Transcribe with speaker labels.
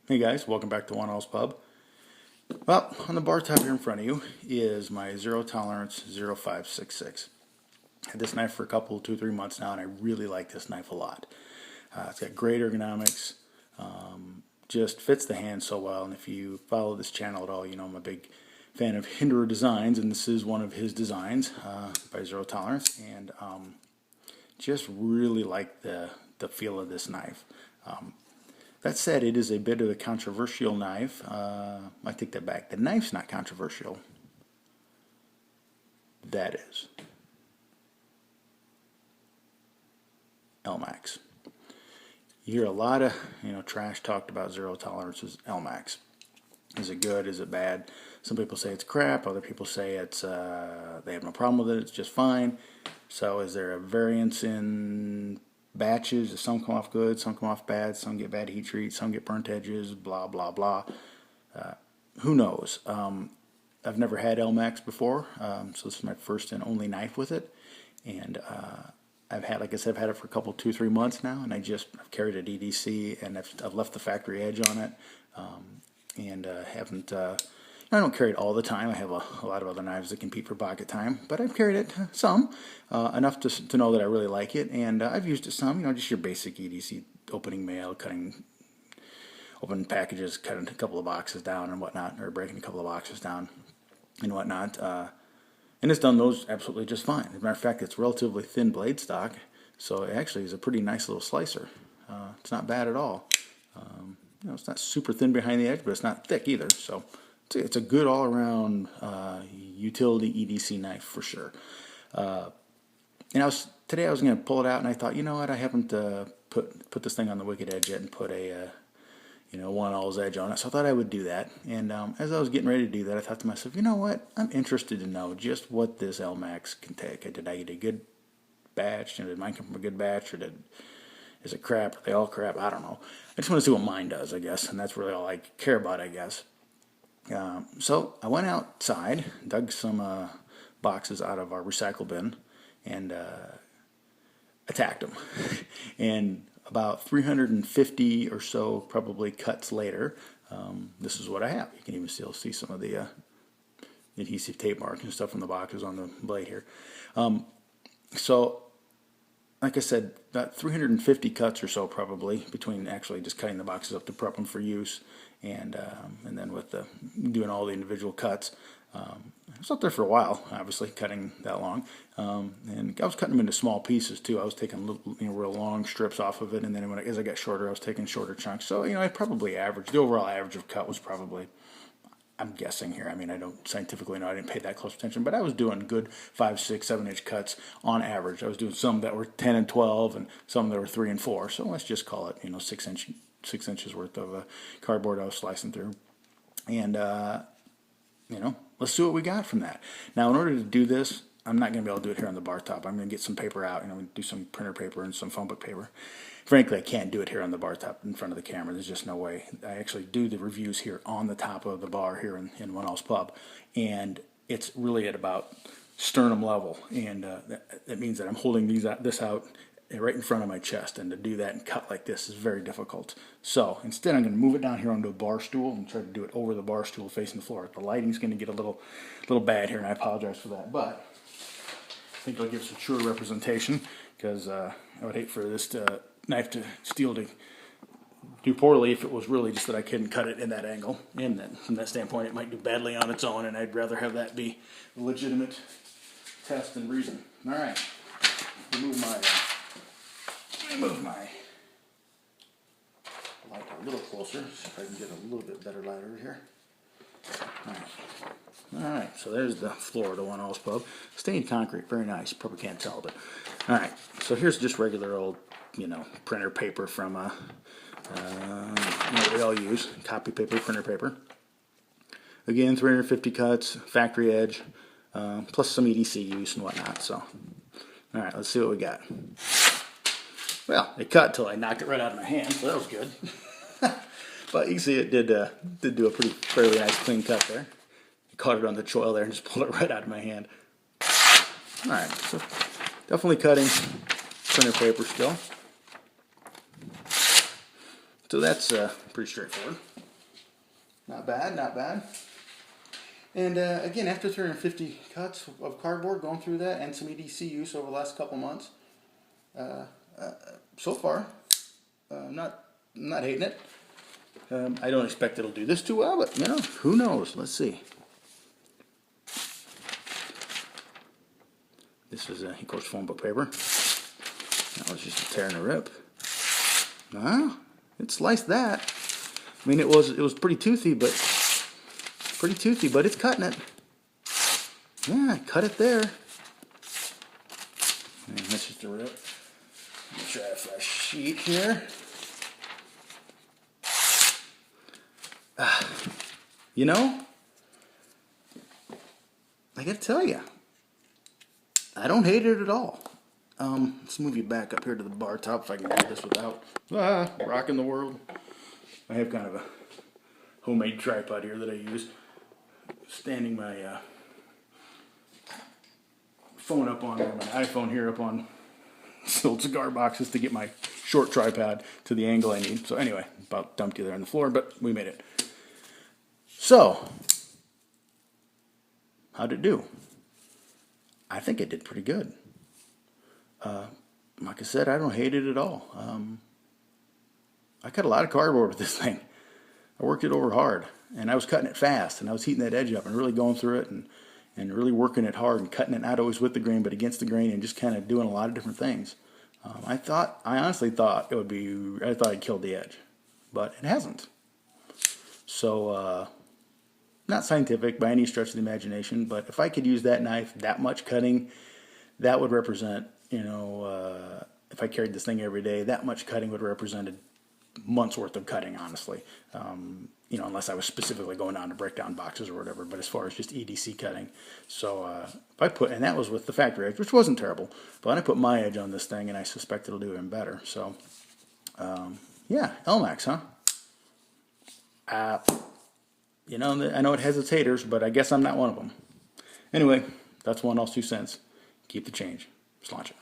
Speaker 1: Hey guys, welcome back to One All's Pub. Well, on the bar top here in front of you is my Zero Tolerance 0566. Had this knife for a couple, 2, 3 months now, and I really like this knife a lot. It's got great ergonomics, just fits the hand so well, and if you follow this channel at all, you know I'm a big fan of Hinderer Designs, and this is one of his designs by Zero Tolerance, and just really like the feel of this knife. That said, it is a bit of a controversial knife. I take that back. The knife's not controversial. That is. Elmax. You hear a lot of trash talked about Zero Tolerance's Elmax. Is it good? Is it bad? Some people say it's crap. Other people say it's they have no problem with it. It's just fine. So is there a variance in batches? Some come off good, some come off bad, some get bad heat treat, some get burnt edges, blah blah blah. Who knows? I've never had Elmax before, so this is my first and only knife with it, and I've had it for a couple, 2, 3 months now, and I've carried it at EDC, and I've left the factory edge on it, and haven't. I don't carry it all the time. I have a lot of other knives that compete for pocket time, but I've carried it some, enough to know that I really like it, and I've used it some, just your basic EDC, opening mail, opening packages, cutting a couple of boxes down and whatnot, or breaking a couple of boxes down and whatnot, and it's done those absolutely just fine. As a matter of fact, it's relatively thin blade stock, so it actually is a pretty nice little slicer. It's not bad at all. It's not super thin behind the edge, but it's not thick either, so it's a good all-around utility EDC knife for sure. And today I was going to pull it out, and I thought, you know what, I haven't put this thing on the wicked edge yet and put a One All's edge on it, so I thought I would do that. And as I was getting ready to do that, I thought to myself, you know what, I'm interested to know just what this Elmax can take. Did I get a good batch? Did mine come from a good batch, or is it crap? Are they all crap? I don't know. I just want to see what mine does, I guess, and that's really all I care about, I guess. So I went outside, dug some boxes out of our recycle bin, and attacked them. And about 350 or so probably cuts later, this is what I have. You can even still see some of the adhesive tape marks and stuff from the boxes on the blade here. So, like I said, about 350 cuts or so probably, between actually just cutting the boxes up to prep them for use, and then with doing all the individual cuts. I was out there for a while, obviously, cutting that long, and I was cutting them into small pieces too. I was taking little, real long strips off of it, and then as I got shorter, I was taking shorter chunks. So I probably averaged, the overall average of cut was probably, I'm guessing here, I don't scientifically know, I didn't pay that close attention, but I was doing good 5, 6, 7 inch cuts on average. I was doing some that were 10 and 12, and some that were 3 and 4. So let's just call it 6 inches worth of cardboard I was slicing through, and let's see what we got from that. Now, in order to do this, I'm not going to be able to do it here on the bar top. I'm going to get some paper out, and I'm going to do some printer paper and some phone book paper. Frankly, I can't do it here on the bar top in front of the camera. There's just no way. I actually do the reviews here on the top of the bar here in One All's Pub, and it's really at about sternum level, and that means that I'm holding this out right in front of my chest, and to do that and cut like this is very difficult. So instead, I'm going to move it down here onto a bar stool and try to do it over the bar stool facing the floor. The lighting's going to get a little bad here, and I apologize for that, but I think it'll give some true representation, because I would hate for this knife to do poorly if it was really just that I couldn't cut it in that angle, and then from that standpoint it might do badly on its own, and I'd rather have that be a legitimate test and reason. Alright, remove my light a little closer, see if I can get a little bit better light over here. Alright, so there's the floor of the One All's Pub. Stained concrete, very nice. You probably can't tell, but alright, so here's just regular old, printer paper from we all use, copy paper, printer paper. Again, 350 cuts, factory edge, plus some EDC use and whatnot. So, alright, let's see what we got. Well, it cut until I knocked it right out of my hand, so that was good. But you can see it did do a fairly nice clean cut there. I caught it on the choil there and just pulled it right out of my hand. Alright, so definitely cutting printer paper still. So that's pretty straightforward. Not bad, not bad. And again, after 350 cuts of cardboard, going through that, and some EDC use over the last couple months, so far, not hating it. I don't expect it'll do this too well, but you know, who knows? Let's see. This is, of course, phone book paper. That was just a tear and a rip. It sliced that. I mean, it was pretty toothy, but it's cutting it. Yeah, cut it there. And that's just a rip. Let me try a fresh sheet here. You know, I gotta tell you, I don't hate it at all. Let's move you back up here to the bar top if I can do this without rocking the world. I have kind of a homemade tripod here that I use. Standing my phone up on, or my iPhone here up on old cigar boxes to get my short tripod to the angle I need. So anyway, about dumped you there on the floor, but we made it. So, how'd it do? I think it did pretty good. Like I said, I don't hate it at all. I cut a lot of cardboard with this thing. I worked it over hard, and I was cutting it fast, and I was heating that edge up and really going through it and really working it hard and cutting it not always with the grain but against the grain and just kind of doing a lot of different things. I honestly thought it would be, I thought it killed the edge, but it hasn't. So, not scientific by any stretch of the imagination, but if I could use that knife, that much cutting, that would represent, you know, if I carried this thing every day, that much cutting would represent a month's worth of cutting, honestly. You know, unless I was specifically going down to break down boxes or whatever, but as far as just EDC cutting. So if I put, and that was with the factory edge, which wasn't terrible, but I put my edge on this thing, and I suspect it'll do even better. So, yeah, Elmax, huh? You know, I know it has its haters, but I guess I'm not one of them. Anyway, that's 1 all 2 cents. Keep the change. Sláinte.